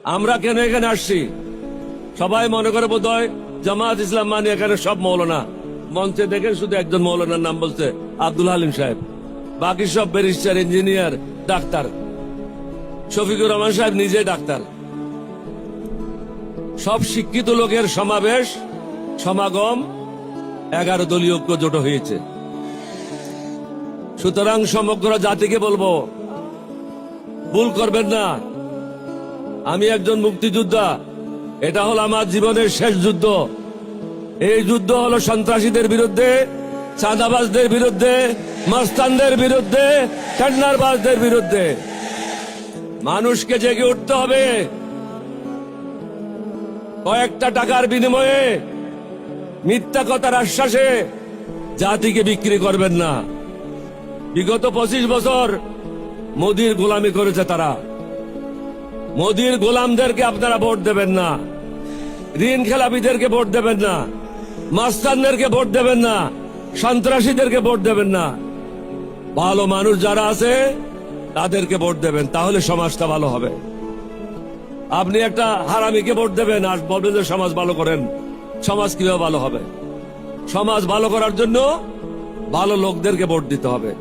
আমরা কেন এখানে আসছি? সবাই মনে করে বোধহয় জামাত ইসলাম মানে এখানে সব মৌলানা। মঞ্চে দেখেন শুধু একজন মৌলানার নাম বলছে, আব্দুল হালিম সাহেব। বাকি সব barrister, engineer, doctor. Shafiqur Rahman সাহেব নিজে ডাক্তার। সব শিক্ষিত লোকের সমাবেশ, সমাগম, 11 দলীয় ঐক্য জোট হয়েছে। সুতরাং সমগ্র জাতিকে বলবো, ভুল করবেন না। আমি একজন মুক্তিযোদ্ধা, এটা হলো আমার জীবনের শেষ যুদ্ধ। এই যুদ্ধ হলো সন্ত্রাসীদের বিরুদ্ধে, চাঁদাবাজদের বিরুদ্ধে, মাস্তানদের বিরুদ্ধে, টেন্ডারবাজদের বিরুদ্ধে। মানুষকে জেগে উঠতে হবে। কয়েকটা টাকার বিনিময়ে, মিথ্যা কথার আশ্বাসে জাতিকে বিক্রি করবেন না। বিগত 25 বছর মোদির গোলামি করেছে তারা। মোদির গোলামদেরকে আপনারা ভোট দেবেন না, ঋণ খেলাপিদেরকে ভোট দেবেন না, মাস্তানদেরকে ভোট দেবেন না, সন্ত্রাসীদেরকে ভোট দেবেন না। ভালো মানুষ যারা আছে তাদেরকে ভোট দেবেন, তাহলে সমাজটা ভালো হবে। আপনি একটা হারামিকে ভোট দেবেন আর বলবেন যে সমাজ ভালো করেন। সমাজ কিভাবে ভালো হবে? সমাজ ভালো করার জন্য ভালো লোকদেরকে ভোট দিতে হবে।